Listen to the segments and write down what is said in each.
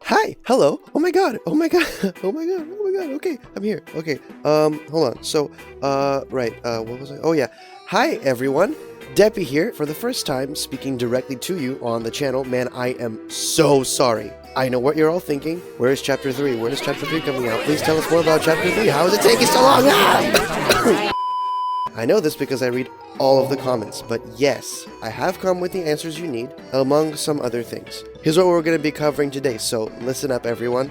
Hi, hello, oh my god, oh my god, oh my god, oh my god, okay, I'm here, okay, hold on, so, what was I, oh yeah, hi everyone, Deppy here, for the first time, speaking directly to you on the channel. Man, I am so sorry. I know what you're all thinking. Where is Chapter 3? When is Chapter 3 coming out? Please tell us more about Chapter 3. How is it taking so long? I know this because I read all of the comments, but yes, I have come with the answers you need, among some other things. Here's what we're going to be covering today, so listen up everyone.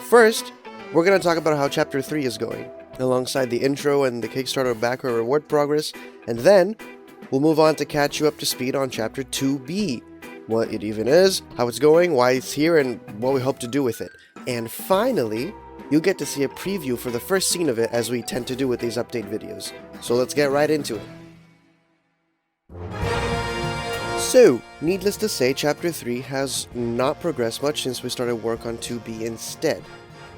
First, we're going to talk about how Chapter 3 is going, alongside the intro and the Kickstarter backer reward progress, and then we'll move on to catch you up to speed on Chapter 2B, what it even is, how it's going, why it's here, and what we hope to do with it. And finally, you'll get to see a preview for the first scene of it, as we tend to do with these update videos. So let's get right into it. So, needless to say, Chapter 3 has not progressed much since we started work on 2B instead.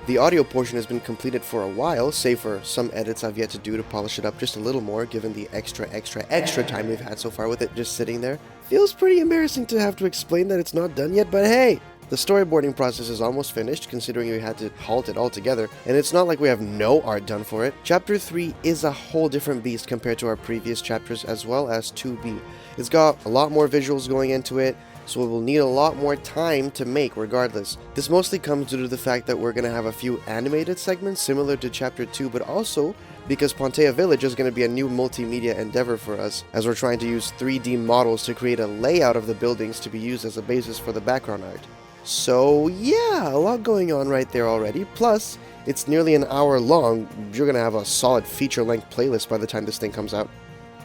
The audio portion has been completed for a while, save for some edits I've yet to do to polish it up just a little more, given the extra time we've had so far with it just sitting there. Feels pretty embarrassing to have to explain that it's not done yet, but hey! The storyboarding process is almost finished, considering we had to halt it altogether, and it's not like we have no art done for it. Chapter 3 is a whole different beast compared to our previous chapters, as well as 2B. It's got a lot more visuals going into it, so it will need a lot more time to make regardless. This mostly comes due to the fact that we're going to have a few animated segments similar to Chapter 2, but also because Pontea Village is going to be a new multimedia endeavor for us, as we're trying to use 3D models to create a layout of the buildings to be used as a basis for the background art. So yeah, a lot going on right there already, plus it's nearly an hour long. You're going to have a solid feature-length playlist by the time this thing comes out.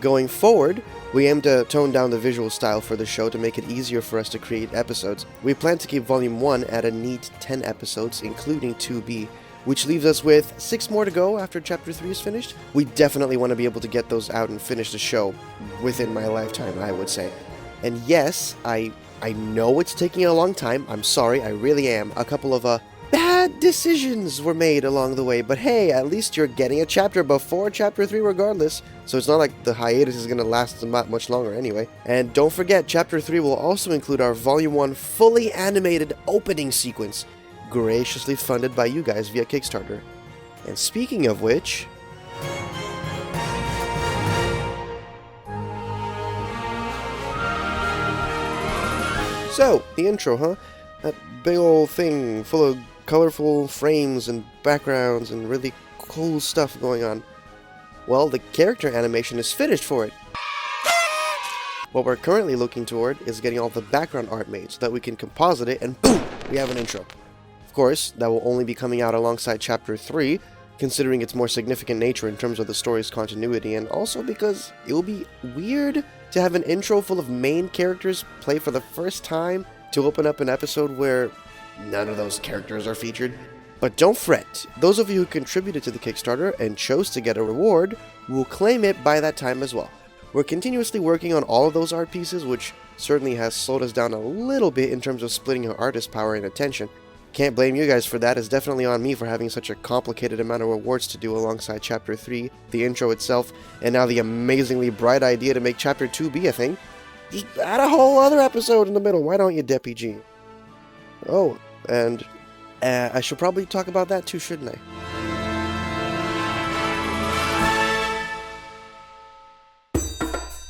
Going forward, we aim to tone down the visual style for the show to make it easier for us to create episodes. We plan to keep Volume 1 at a neat 10 episodes, including 2B, which leaves us with 6 more to go after Chapter 3 is finished. We definitely want to be able to get those out and finish the show within my lifetime, I would say. And yes, I know it's taking a long time, I'm sorry, I really am. A couple of bad decisions were made along the way, but hey, at least you're getting a chapter before Chapter 3 regardless, so it's not like the hiatus is going to last that much longer anyway. And don't forget, Chapter 3 will also include our Volume 1 fully animated opening sequence, graciously funded by you guys via Kickstarter. And speaking of which... So, the intro, huh? That big old thing full of colorful frames and backgrounds and really cool stuff going on. Well, the character animation is finished for it. What we're currently looking toward is getting all the background art made so that we can composite it and boom, we have an intro. Of course, that will only be coming out alongside Chapter 3, considering its more significant nature in terms of the story's continuity, and also because it will be weird to have an intro full of main characters play for the first time to open up an episode where none of those characters are featured. But don't fret, those of you who contributed to the Kickstarter and chose to get a reward will claim it by that time as well. We're continuously working on all of those art pieces, which certainly has slowed us down a little bit in terms of splitting our artist power and attention. Can't blame you guys for that, it's definitely on me for having such a complicated amount of rewards to do alongside Chapter 3, the intro itself, and now the amazingly bright idea to make Chapter 2 be a thing. Just add a whole other episode in the middle, why don't you, Deppy G? Oh, and I should probably talk about that too, shouldn't I?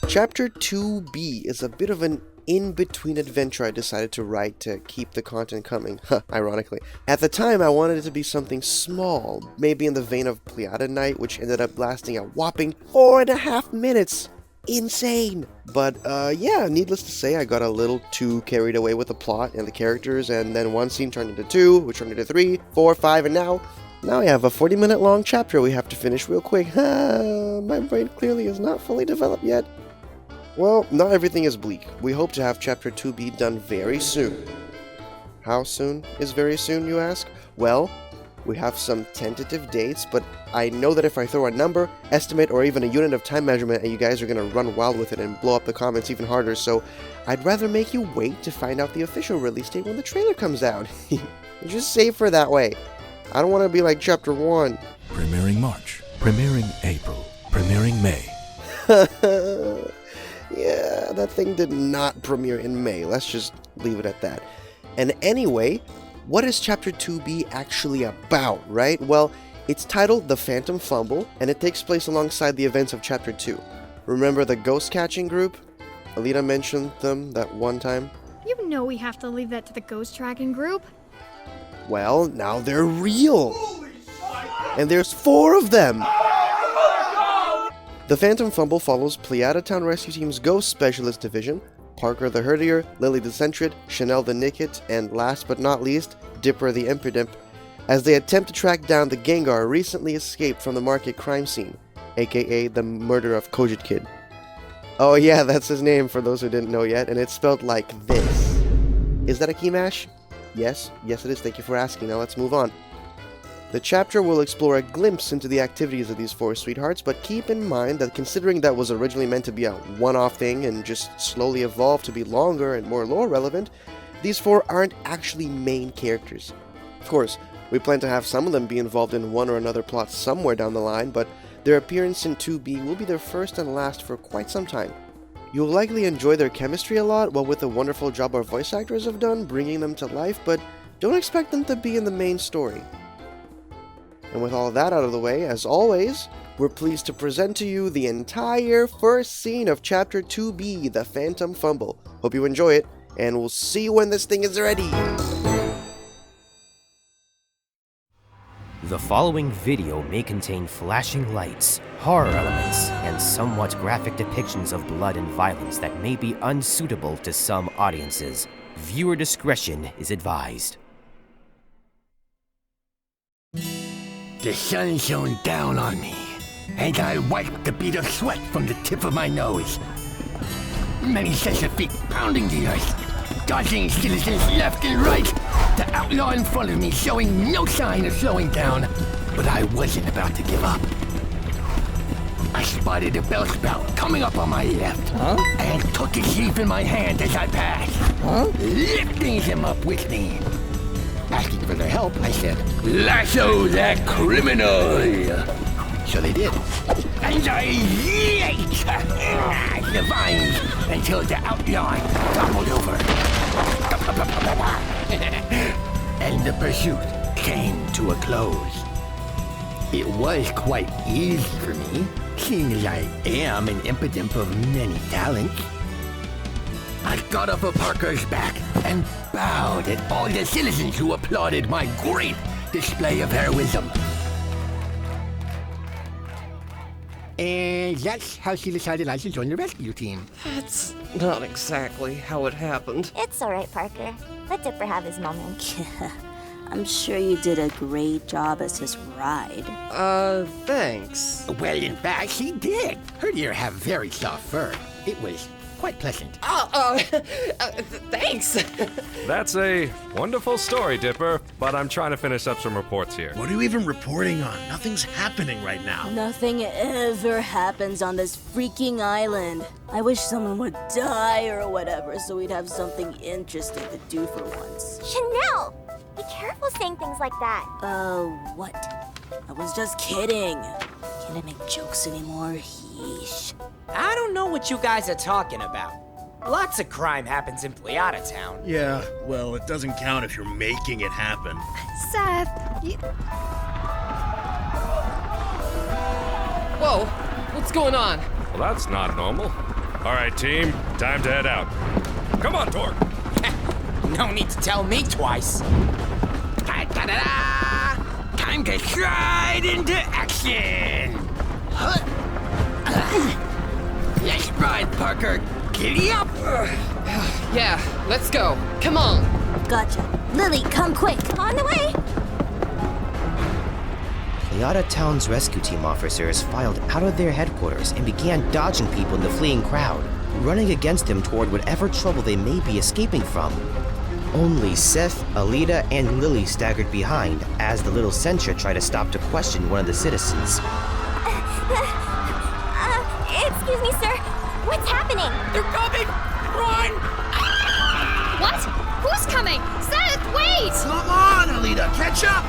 Chapter 2B is a bit of an in-between adventure I decided to write to keep the content coming, ironically. At the time, I wanted it to be something small, maybe in the vein of Pleiada Night, which ended up lasting a whopping 4.5 minutes. Insane! But, yeah, needless to say, I got a little too carried away with the plot and the characters, and then one scene turned into 2, which turned into 3, 4, 5, and now we have a 40-minute long chapter we have to finish real quick. My brain clearly is not fully developed yet. Well, not everything is bleak. We hope to have Chapter 2B done very soon. How soon is very soon, you ask? Well, we have some tentative dates, but I know that if I throw a number, estimate, or even a unit of time measurement, you guys are going to run wild with it and blow up the comments even harder, so I'd rather make you wait to find out the official release date when the trailer comes out. It's just safer that way. I don't want to be like Chapter 1. Premiering March, premiering April, premiering May. Yeah, that thing did not premiere in May. Let's just leave it at that. And anyway, what is Chapter 2B actually about, right? Well, it's titled The Phantom Fumble, and it takes place alongside the events of Chapter 2. Remember the ghost catching group? Alita mentioned them that one time. You know we have to leave that to the ghost tracking group. Well, now they're real! And there's 4 of them! The Phantom Fumble follows Pleiada Town Rescue Team's Ghost Specialist Division, Parker the Herdier, Lily the Sentret, Chanel the Nickit, and last but not least, Dipper the Imperdimp, as they attempt to track down the Gengar recently escaped from the market crime scene, aka the murder of Kojit Kid. Oh yeah, that's his name for those who didn't know yet, and it's spelled like this. Is that a key mash? Yes it is, thank you for asking, now let's move on. The chapter will explore a glimpse into the activities of these 4 sweethearts, but keep in mind that considering that was originally meant to be a one-off thing and just slowly evolved to be longer and more lore relevant, these 4 aren't actually main characters. Of course, we plan to have some of them be involved in one or another plot somewhere down the line, but their appearance in 2B will be their first and last for quite some time. You'll likely enjoy their chemistry a lot, while with the wonderful job our voice actors have done bringing them to life, but don't expect them to be in the main story. And with all of that out of the way, as always, we're pleased to present to you the entire first scene of Chapter 2B, The Phantom Fumble. Hope you enjoy it, and we'll see you when this thing is ready! The following video may contain flashing lights, horror elements, and somewhat graphic depictions of blood and violence that may be unsuitable to some audiences. Viewer discretion is advised. The sun shone down on me, and I wiped the bead of sweat from the tip of my nose. Many sets of feet pounding the earth, dodging citizens left and right, the outlaw in front of me showing no sign of slowing down, but I wasn't about to give up. I spotted a bell spout coming up on my left, and took his sheaf in my hand as I passed, lifting him up with me. Asking for their help, I said, "Lasso that criminal!" So they did. And I yanked the vines until the outlaw toppled over. And the pursuit came to a close. It was quite easy for me, seeing as I am an impidimp of many talents. I got up a Parker's back and bowed at all the citizens who applauded my great display of heroism. And that's how she decided I should join the rescue team. That's not exactly how it happened. It's alright, Parker. Let Dipper have his moment. I'm sure you did a great job as his ride. Thanks. Well, in fact, she did. Her deer have very soft fur. It was quite pleasant. Thanks. That's a wonderful story, Dipper, but I'm trying to finish up some reports here. What are you even reporting on? Nothing's happening right now. Nothing ever happens on this freaking island. I wish someone would die or whatever so we'd have something interesting to do for once. Chanel! Be careful saying things like that. What? I was just kidding. Can't I make jokes anymore? Yeesh. I don't know what you guys are talking about. Lots of crime happens in Pleiada Town. Yeah, well, it doesn't count if you're making it happen. Seth, Whoa, what's going on? Well, that's not normal. All right, team, time to head out. Come on, Torque. No need to tell me twice. Da-da-da-da! Time to stride into action! Let's ride, Parker. Giddy up! Yeah, let's go. Come on. Gotcha. Lily, come quick. On the way! Pleiada Town's rescue team officers filed out of their headquarters and began dodging people in the fleeing crowd, running against them toward whatever trouble they may be escaping from. Only Seth, Alita, and Lily staggered behind as the little Sentra tried to stop to question one of the citizens. Excuse me, sir. What's happening? They're coming! Run! what? Who's coming? Seth, wait! Come on, Alita, catch up!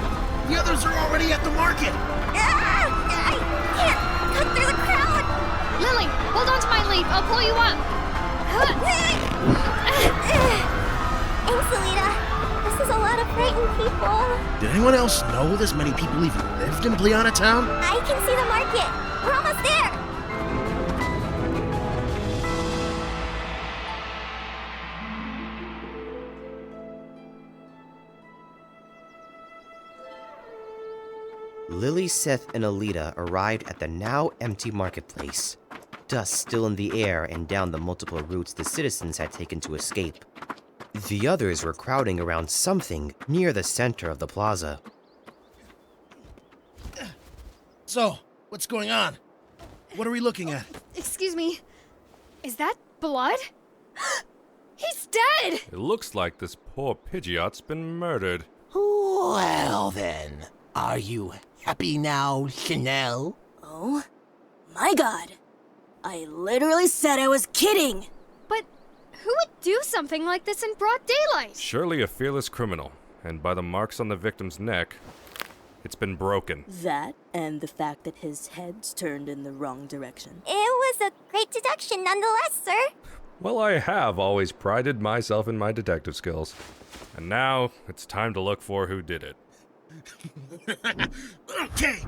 The others are already at the market. I can't cut through the crowd! Lily, hold on to my leaf. I'll pull you up. Thanks, Alita. This is a lot of frightened people. Did anyone else know this many people even lived in Pleona Town? I can see the market. We're almost there. Lily, Seth, and Alita arrived at the now empty marketplace. Dust still in the air and down the multiple routes the citizens had taken to escape. The others were crowding around something near the center of the plaza. So, what's going on? What are we looking at? Excuse me. Is that blood? He's dead! It looks like this poor Pidgeot's been murdered. Well then, are you happy now, Chanel? Oh, my God. I literally said I was kidding. But who would do something like this in broad daylight? Surely a fearless criminal, and by the marks on the victim's neck, it's been broken. That and the fact that his head's turned in the wrong direction. It was a great deduction nonetheless, sir. Well, I have always prided myself in my detective skills. And now, it's time to look for who did it. Okay,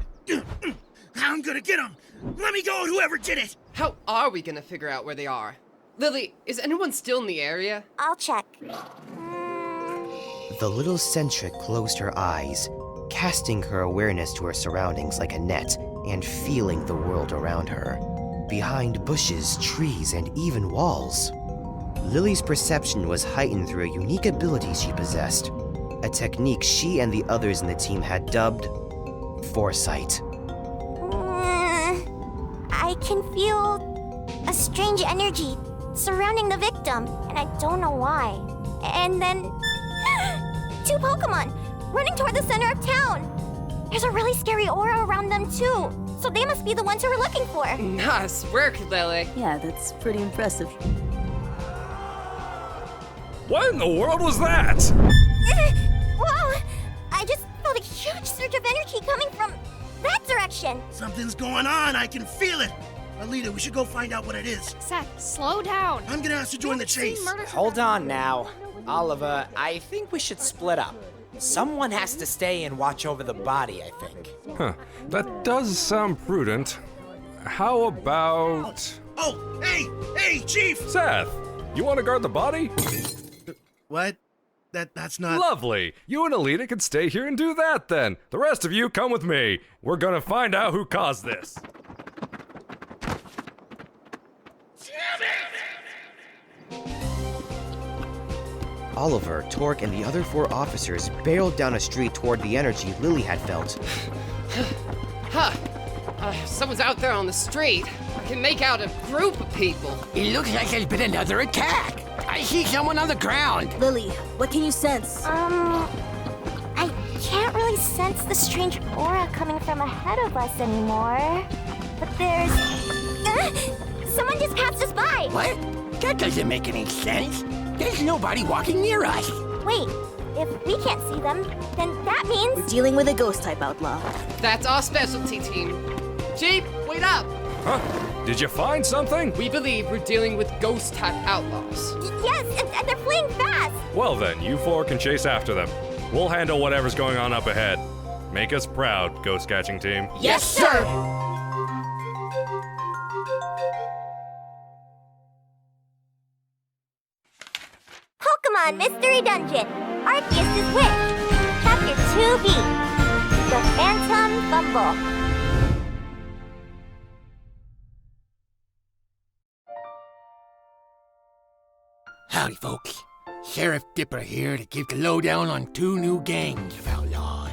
I'm gonna get him. Let me go, whoever did it. How are we gonna figure out where they are? Lily, is anyone still in the area? I'll check. The little centric closed her eyes, casting her awareness to her surroundings like a net and feeling the world around her. Behind bushes, trees, and even walls. Lily's perception was heightened through a unique ability she possessed, a technique she and the others in the team had dubbed foresight. I can feel a strange energy surrounding the victim, and I don't know why. And then, 2 Pokemon running toward the center of town. There's a really scary aura around them too, so they must be the ones who we're looking for. Nice work, Lily. Yeah, that's pretty impressive. What in the world was that? Whoa! I just felt a huge surge of energy coming from that direction. Something's going on, I can feel it. Alita, we should go find out what it is. Seth, slow down. I'm gonna ask to join the chase. Hold on now. Oliver, I think we should split up. Someone has to stay and watch over the body, I think. Huh, that does sound prudent. How about... Oh, hey, Chief! Seth, you want to guard the body? What? That's not... Lovely! You and Alita can stay here and do that then. The rest of you come with me. We're gonna find out who caused this. Oliver, Torque, and the other 4 officers barreled down a street toward the energy Lily had felt. Someone's out there on the street. I can make out a group of people. It looks like there's been another attack. I see someone on the ground. Lily, what can you sense? I can't really sense the strange aura coming from ahead of us anymore. But there's... someone just passed us by! What? That doesn't make any sense. There's nobody walking near us. Wait, if we can't see them, then that means... We're dealing with a ghost-type outlaw. That's our specialty team. Jeep, wait up! Huh? Did you find something? We believe we're dealing with ghost-type outlaws. Yes, and they're fleeing fast! Well then, you 4 can chase after them. We'll handle whatever's going on up ahead. Make us proud, ghost catching team. Yes, sir! Pokemon Mystery Dungeon, Arceus' Wish, Chapter 2B, The Phantom Fumble. Howdy, folks. Sheriff Dipper here to give the lowdown on 2 new gangs of outlaws.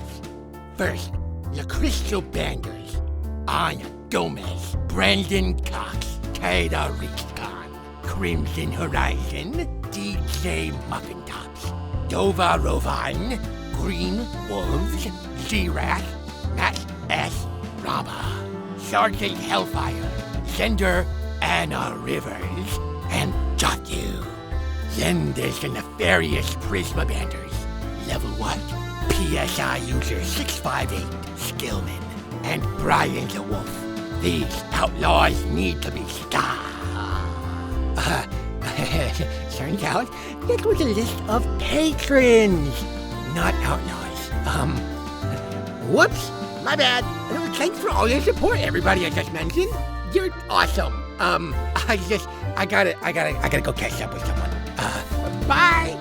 First, the Crystal Banders. Anya Gomez, Brandon Cox, Kaida Rickon, Crimson Horizon, DJ Muffin-Tops, Dova Rovan, Green Wolves, Z-Rat, Matt S. Rama, Sergeant Hellfire, Sender Anna Rivers, and Jatu. Then there's the nefarious Prisma Banders. Level 1, PSI user 658, Skillman, and Brian the Wolf. These outlaws need to be stopped. Turns out, it was a list of patrons. not outlaws. Whoops, my bad. Thanks for all your support, everybody I just mentioned. You're awesome. I gotta go catch up with someone. Bye.